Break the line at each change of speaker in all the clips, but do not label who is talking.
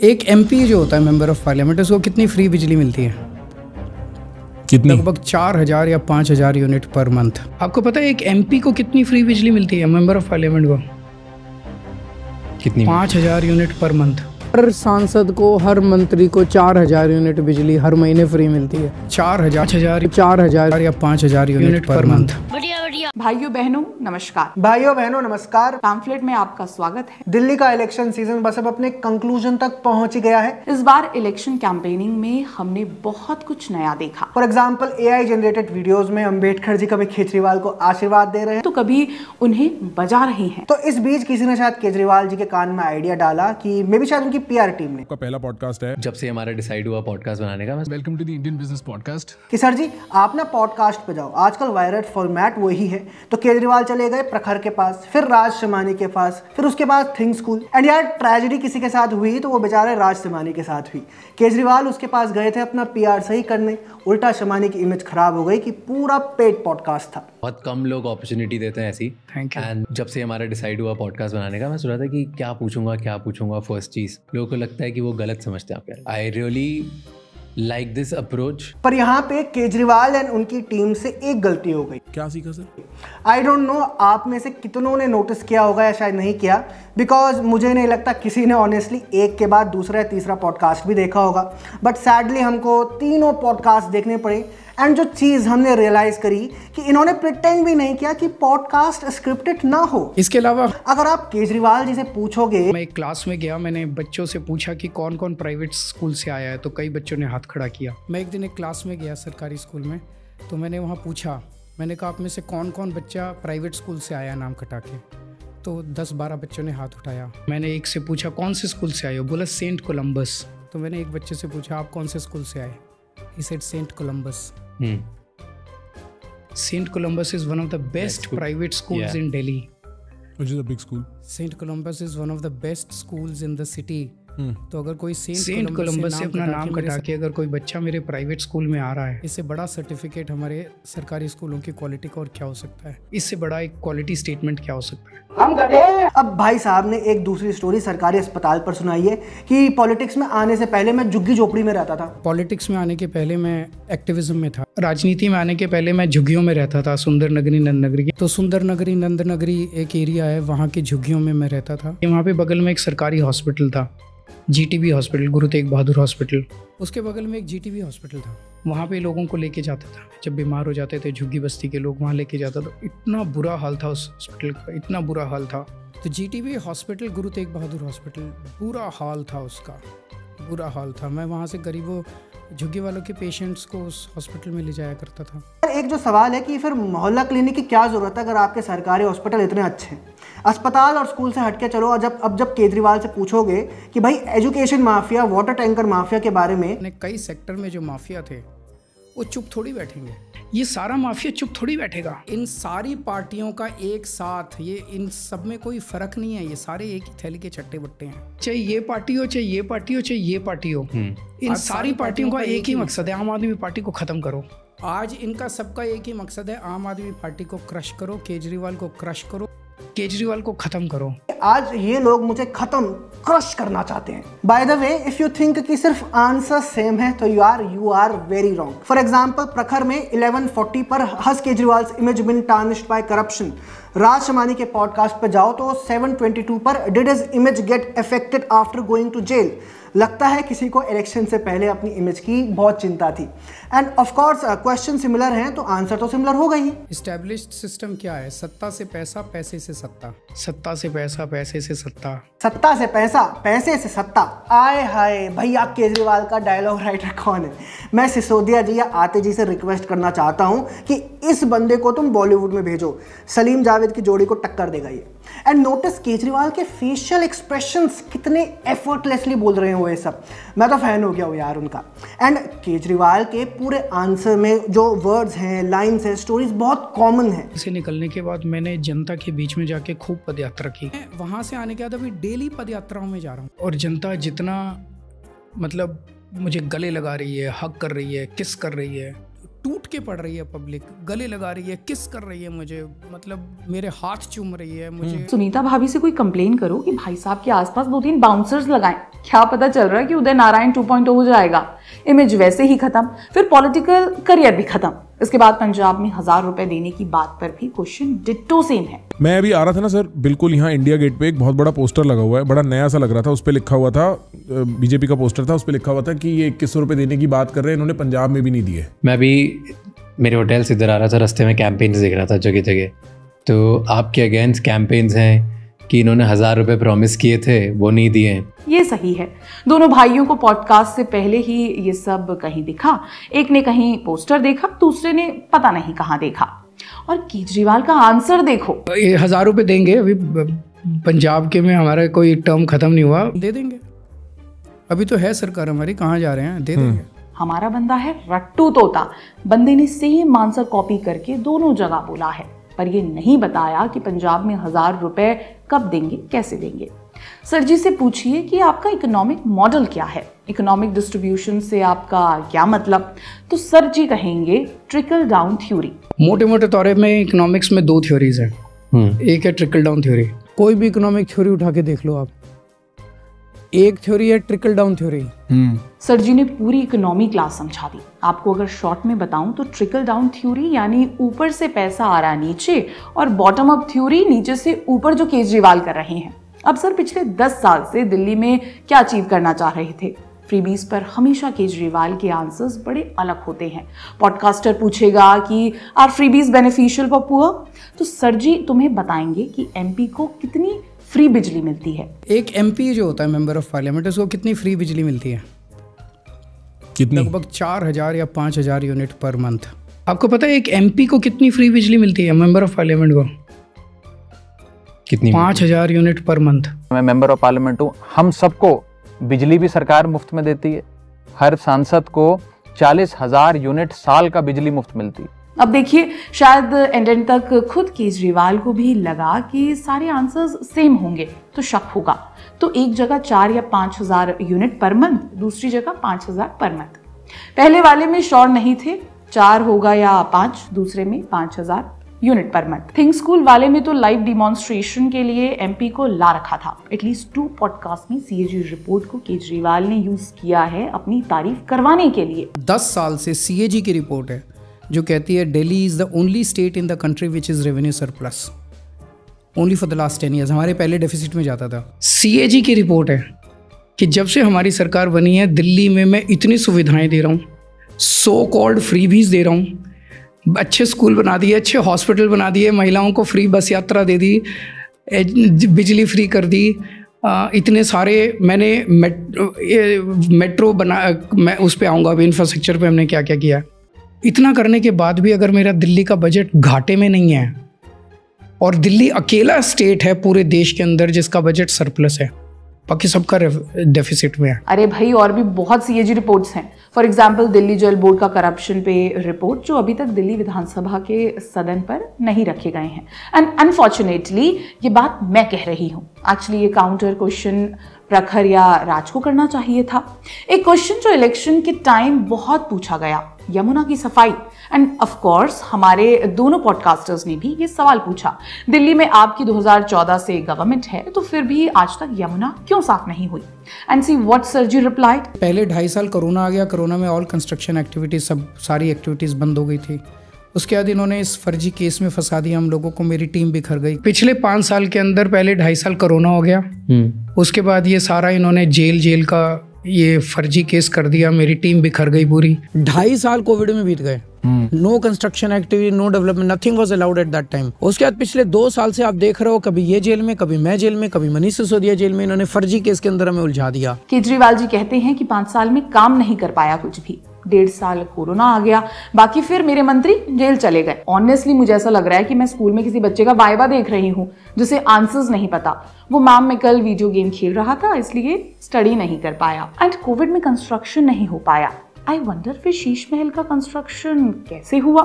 एक एमपी जो होता है मेंबर ऑफ पार्लियामेंट, उसको कितनी फ्री बिजली मिलती है?
कितनी?
लगभग 4000 या 5000 यूनिट पर मंथ। आपको पता है एक एमपी को कितनी फ्री बिजली मिलती है, मेंबर ऑफ पार्लियामेंट को?
कितनी?
5000 यूनिट पर मंथ। हर सांसद को, हर मंत्री को 4000 यूनिट बिजली हर महीने फ्री मिलती है। 4000 या 5000 यूनिट पर मंथ।
भाइयों बहनों नमस्कार।
भाइयों बहनों नमस्कार।
पैम्फलेट में आपका स्वागत है।
दिल्ली का इलेक्शन सीजन बस अब अपने कंक्लूजन तक पहुंच ही गया है।
इस बार इलेक्शन कैंपेनिंग में हमने बहुत कुछ नया देखा।
For example AI generated videos में अम्बेडकर जी कभी केजरीवाल को आशीर्वाद दे रहे हैं
तो कभी उन्हें बजा रहे हैं।
तो इस बीच किसी ने शायद केजरीवाल जी के कान में आइडिया डाला कि मे बी शायद उनकी PR टीम ने,
आपका पहला पॉडकास्ट है
जब से हमारा डिसाइड हुआ पॉडकास्ट बनाने का,
welcome to the Indian business podcast,
कि सर जी आप ना पॉडकास्ट पे जाओ, आजकल वायरल फॉर्मेट वही है। तो केजरीवाल चले गए प्रखर के पास, फिर राज शमानी के पास, फिर उसके बाद थिंक स्कूल। एंड यार ट्रेजेडी किसी के साथ हुई तो वो बेचारे राज शमानी के साथ हुई। केजरीवाल उसके पास गए थे अपना PR सही करने, उल्टा शमानी की इमेज खराब हो गई कि पूरा पेड पॉडकास्ट था।
बहुत कम लोग अपॉर्चुनिटी देते हैं ऐसी।
Thank you.
एंड जब से हमारा डिसाइड हुआ पॉडकास्ट बनाने का, मैं सोच रहा था कि क्या पूछूंगा फर्स्ट चीज। लोगों को लगता है कि वो गलत समझते हैं। I really like this approach.
पर यहाँ पे केजरीवाल एंड उनकी टीम से एक गलती हो गई।
क्या सीखा सर?
आई डोंट नो आप में से कितनों ने नोटिस किया होगा या शायद नहीं किया, बिकॉज मुझे नहीं लगता किसी ने ऑनेस्टली एक के बाद दूसरा या तीसरा पॉडकास्ट भी देखा होगा। बट सैडली हमको तीनों पॉडकास्ट देखने पड़े। एंड जो चीज़ हमने रियलाइज करी कि इन्होंने प्रिटेंड भी नहीं किया कि पॉडकास्ट स्क्रिप्टेड ना हो।
इसके अलावा
अगर आप केजरीवाल जी से पूछोगे,
मैं एक क्लास में गया, मैंने बच्चों से पूछा कि कौन कौन प्राइवेट स्कूल से आया है, तो कई बच्चों ने हाथ खड़ा किया। मैं एक दिन एक क्लास में गया सरकारी स्कूल में, तो मैंने वहाँ पूछा, मैंने कहा आप में से कौन कौन बच्चा प्राइवेट स्कूल से आया नाम कटा के, तो 10-12 बच्चों ने हाथ उठाया। मैंने एक से पूछा कौन से स्कूल से आए हो, बोला सेंट कोलम्बस। तो मैंने एक बच्चे से पूछा आप कौन से स्कूल से आए, he said Saint Columbus. St. Columbus is one of the best private schools in Delhi.
Which is a big school.
St. Columbus is one of the best schools in the city. तो अगर कोई Saint Columbus से अपना नाम कटा के अगर कोई बच्चा मेरे प्राइवेट स्कूल में आ रहा है, इससे बड़ा सर्टिफिकेट हमारे सरकारी स्कूलों की क्वालिटी का और क्या हो सकता है? इससे बड़ा एक क्वालिटी स्टेटमेंट क्या हो सकता है?
हम गधे। अब भाई साहब ने एक दूसरी स्टोरी सरकारी अस्पताल पर सुनाई है कि पॉलिटिक्स में आने से पहले मैं झुग्गी झोपड़ी में रहता था।
पॉलिटिक्स में आने के पहले मैं एक्टिविज्म में था। राजनीति में आने के पहले मैं झुग्गियों में रहता था, सुंदर नगरी नंद नगरी की। तो सुंदर नगरी नंद नगरी एक एरिया है, वहाँ की झुग्गियों में मैं रहता था। वहाँ पे बगल में एक सरकारी हॉस्पिटल था, GTB hospital, Guru Tegh Bahadur hospital. उसके बगल में एक GTB हॉस्पिटल था, वहाँ पे लोगों को लेके जाता था। जब बीमार हो जाते थे झुग्गी बस्ती के लोग, वहाँ लेके जाता था। इतना बुरा हाल था उस हॉस्पिटल का, इतना बुरा हाल था। तो GTB hospital, Guru Tegh Bahadur hospital, बुरा हाल था उसका, बुरा हाल था। मैं वहाँ से गरीबों झुग्गी वालों के पेशेंट्स को उस हॉस्पिटल में ले जाया करता था।
एक जो सवाल है कि फिर मोहल्ला क्लिनिक की क्या ज़रूरत है अगर आपके सरकारी हॉस्पिटल इतने अच्छे हैं? अस्पताल और स्कूल से हटके चलो, और जब केजरीवाल से पूछोगे कि भाई education mafia, water tanker mafia के बारे में,
कई सेक्टर में जो माफिया थे वो चुप थोड़ी बैठेंगे। ये सारा माफिया चुप थोड़ी बैठेगा। इन सारी पार्टियों का एक साथ, ये इन सब में कोई फर्क नहीं है, ये सारे एक ही थैली के चट्टे बट्टे हैं। चाहे ये पार्टी हो, चाहे ये पार्टी हो, चाहे ये पार्टी हो, इन सारी पार्टियों का एक ही मकसद है, आम आदमी पार्टी को खत्म करो। आज इनका सबका एक ही मकसद है, आम आदमी पार्टी को क्रश करो, केजरीवाल को क्रश करो, केजरीवाल को खत्म करो।
आज ये लोग मुझे खत्म, क्रश करना चाहते हैं। By the way, if you think कि सिर्फ आंसर सेम है तो you are very wrong. For example, Prakhar में 1140 पर has Kejriwal image been tarnished by corruption. Raj Shamani के पॉडकास्ट पर जाओ तो 722 पर did his image get affected after going to jail. लगता है किसी को इलेक्शन से पहले अपनी इमेज की बहुत चिंता थी। End of course question similar हैं तो आंसर तो सिमिलर होगा ही।
एस्टैब्लिश्ड सिस्टम क्या है? सत्ता से पैसा, पैसे से सत्ता। सत्ता से पैसा, पैसे से सत्ता।
सत्ता से पैसा, पैसे से सत्ता। आए हाय भैया, केजरीवाल का डायलॉग राइटर कौन है? मैं सिसोदिया जी या आते जी से रिक्वेस्ट करना चाहता हूँ कि इस बंदे को तुम बॉलीवुड में भेजो, सलीम जावेद की जोड़ी को टक्कर देगा ये। एंड नोटिस केजरीवाल के फेशियल एक्सप्रेशंस कितने एफर्टलेसली बोल रहे हैं वो ये सब। मैं तो फैन हो गया हूँ यार उनका। एंड केजरीवाल के पूरे आंसर में जो वर्ड्स हैं, लाइन्स हैं, स्टोरीज बहुत कॉमन है।
इसे निकलने के बाद मैंने जनता के बीच में जाके खूब पदयात्रा की। वहाँ से आने के बाद अभी डेली पदयात्राओं में जा रहा हूँ, और जनता जितना मतलब मुझे गले लगा रही है, हक कर रही है, किस कर रही है, टूट के पड़ रही है पब्लिक, गले लगा रही है, किस कर रही है मुझे, मतलब मेरे हाथ चूम रही है मुझे।
सुनीता भाभी से कोई कंप्लेन करो कि भाई साहब के आसपास 2-3 बाउंसर्स लगाएं, क्या पता चल रहा है कि उदय नारायण 2.0 हो जाएगा, इमेज वैसे ही खत्म, फिर पॉलिटिकल करियर भी खत्म। इसके बाद पंजाब में 1000 रुपए देने की बात पर भी क्वेश्चन डिट्टो सेम है।
मैं अभी आ रहा था ना सर, बिल्कुल यहाँ इंडिया गेट पे एक बहुत बड़ा पोस्टर लगा हुआ है, बड़ा नया सा लग रहा था। उस पे लिखा हुआ था, बीजेपी का पोस्टर था, उस पे लिखा हुआ था कि ये 2100 रुपए देने की बात कर रहे हैं, इन्होंने पंजाब में भी नहीं दिए।
मैं भी मेरे होटल से इधर आ रहा था, रास्ते में कैंपेन्स देख रहा था जगह जगह। तो आपके अगेंस्ट कैंपेन्स हैं कि इन्होंने 1000 रुपए प्रॉमिस किए थे, वो नहीं दिए।
ये सही है, दोनों भाइयों को पॉडकास्ट से पहले ही ये सब कहीं दिखा। एक ने कहीं पोस्टर देखा, दूसरे ने पता नहीं कहाँ देखा। और केजरीवाल का आंसर देखो,
1000 रुपए देंगे, अभी पंजाब के में हमारा कोई टर्म खत्म नहीं हुआ, दे देंगे, अभी तो है सरकार हमारी, कहाँ जा रहे हैं, दे देंगे।
हमारा बंदा है रट्टू तोता, बंदे ने सेम आंसर कॉपी करके दोनों जगह बोला है, पर ये नहीं बताया कि पंजाब में 1000 रुपए कब देंगे, कैसे देंगे। सर जी से पूछिए कि आपका इकोनॉमिक मॉडल क्या है, इकोनॉमिक डिस्ट्रीब्यूशन से आपका क्या मतलब, तो सर जी कहेंगे ट्रिकल डाउन थ्योरी।
मोटे मोटे तौर में इकोनॉमिक्स में 2 थ्योरीज हैं। एक है ट्रिकल डाउन थ्योरी, कोई भी इकोनॉमिक थ्योरी उठा के देख लो आप, एक थ्योरी है ट्रिकल डाउन थ्योरी।
सर जी ने पूरी इकोनॉमी क्लास समझा दी। आपको अगर शॉर्ट में बताऊं तो ट्रिकल डाउन थ्योरी यानी ऊपर से पैसा आ रहा नीचे, और बॉटम अप थ्योरी नीचे से ऊपर, जो केजरीवाल कर रहे हैं। अब सर पिछले 10 साल से दिल्ली में क्या अचीव करना चाह रहे थे? फ्रीबीज पर हमेशा केजरीवाल के आंसर्स बड़े अलग होते हैं। पॉडकास्टर पूछेगा कि are freebies beneficial for poor, तो सर जी तुम्हें बताएंगे कि एमपी को कितनी फ्री बिजली मिलती है।
एक एमपी जो होता है मेंबर ऑफ पार्लियामेंट, उसको कितनी फ्री बिजली मिलती है?
कितनी?
लगभग 4000 या 5000 यूनिट पर मंथ। आपको पता है एक एमपी को कितनी फ्री बिजली मिलती है, मेंबर ऑफ पार्लियामेंट को?
कितनी?
5000 यूनिट पर मंथ।
मैं मेंबर ऑफ पार्लियामेंट हूँ, हम सबको बिजली भी सरकार मुफ्त में देती है। हर सांसद को 40,000 यूनिट साल का बिजली मुफ्त मिलती है।
अब देखिए, शायद एंड तक खुद केजरीवाल को भी लगा कि सारे आंसर्स सेम होंगे तो शक होगा। तो एक जगह 4 या 5000 यूनिट पर मंथ, दूसरी जगह 5000 पर मंथ। पहले वाले में श्योर नहीं थे 4 होगा या 5, दूसरे में 5000 unit per month. Think school वाले में तो लाइव डिमॉन्स्ट्रेशन के लिए एमपी को ला रखा था। एटलीस्ट 2 पॉडकास्ट में सीएजी रिपोर्ट को केजरीवाल ने यूज किया है अपनी तारीफ करवाने के लिए।
10 साल से सीएजी की रिपोर्ट है जो कहती है Delhi is the only state in the country which is revenue surplus only for the last 10 years. हमारे पहले डेफिसिट में जाता था। सीएजी की रिपोर्ट है कि जब से हमारी सरकार बनी है दिल्ली में मैं इतनी सुविधाएं दे रहा हूँ, सो कॉल्ड फ्रीबीज दे रहा हूँ, अच्छे स्कूल बना दिए, अच्छे हॉस्पिटल बना दिए, महिलाओं को फ्री बस यात्रा दे दी, बिजली फ्री कर दी, इतने सारे मैंने मेट्रो बना, मैं उस पर आऊँगा अभी, इंफ्रास्ट्रक्चर पे हमने क्या क्या किया। इतना करने के बाद भी अगर मेरा दिल्ली का बजट घाटे में नहीं है, और दिल्ली अकेला स्टेट है पूरे देश के अंदर जिसका बजट सरप्लस है, बाकी सबका डेफिसिट में है।
अरे भाई, और भी बहुत सीएजी रिपोर्ट्स हैं। फॉर एग्जांपल दिल्ली जल बोर्ड का करप्शन पे रिपोर्ट, जो अभी तक दिल्ली विधानसभा के सदन पर नहीं रखे गए हैं। एंड अनफॉर्चुनेटली ये बात मैं कह रही हूँ। एक्चुअली ये काउंटर क्वेश्चन प्रखर या राज को करना चाहिए था। एक क्वेश्चन जो इलेक्शन के टाइम बहुत पूछा गया, यमुना की सफाई। एंड ऑफ कोर्स हमारे दोनों पॉडकास्टर्स ने भी ये सवाल पूछा, दिल्ली में आपकी 2014 से गवर्नमेंट है, तो फिर भी आज तक यमुना क्यों साफ नहीं हुई? And see what sir ji replied.
पहले 2.5 साल कोरोना आ गया, कोरोना में ऑल कंस्ट्रक्शन एक्टिविटीज, सब सारी एक्टिविटीज बंद हो गई थी। उसके बाद इन्होंने इस फर्जी केस में फंसा दिया हम लोगों को, मेरी टीम बिखर गई। पिछले 5 साल के अंदर पहले 2.5 साल कोरोना हो गया, उसके बाद ये सारा इन्होंने जेल का ये फर्जी केस कर दिया, मेरी टीम बिखर गई पूरी। 2.5 साल कोविड में बीत गए, no construction activity, no development, nothing was allowed at that time. उसके बाद पिछले 2 साल से आप देख रहे हो, कभी ये जेल में, कभी मैं जेल में, कभी मनीष सिसोदिया जेल में, इन्होंने फर्जी केस के अंदर हमें उलझा दिया।
केजरीवाल जी कहते हैं कि 5 साल में काम नहीं कर पाया कुछ भी, 1.5 साल कोरोना आ गया, बाकी फिर मेरे मंत्री जेल चले गए। ऑनेस्टली मुझे ऐसा लग रहा है कि मैं स्कूल में किसी बच्चे का वाइवा देख रही हूँ जिसे आंसर्स नहीं पता। वो मैम मैं कल वीडियो गेम खेल रहा था इसलिए स्टडी नहीं कर पाया। एंड कोविड में कंस्ट्रक्शन नहीं हो पाया। आई वंडर फिर शीश महल का कंस्ट्रक्शन कैसे हुआ?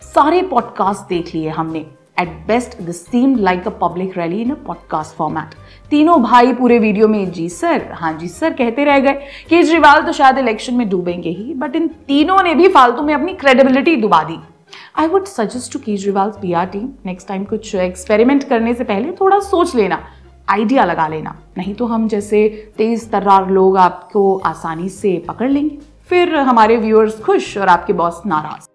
सारे पॉडकास्ट देख लिए हमने, At best, this seemed like a public rally in a podcast format. तीनों भाई पूरे वीडियो में जी सर, हाँ जी सर कहते रह गए। केजरीवाल तो शायद इलेक्शन में डूबेंगे ही, बट इन तीनों ने भी फालतू में अपनी क्रेडिबिलिटी डुबा दी। I would suggest to Kejriwal's PR team next time कुछ एक्सपेरिमेंट करने से पहले थोड़ा सोच लेना, आइडिया लगा लेना, नहीं तो हम जैसे तेज तर्रार लोग आपको आसानी से पकड़ लेंगे, फिर हमारे व्यूअर्स खुश और आपके बॉस नाराज।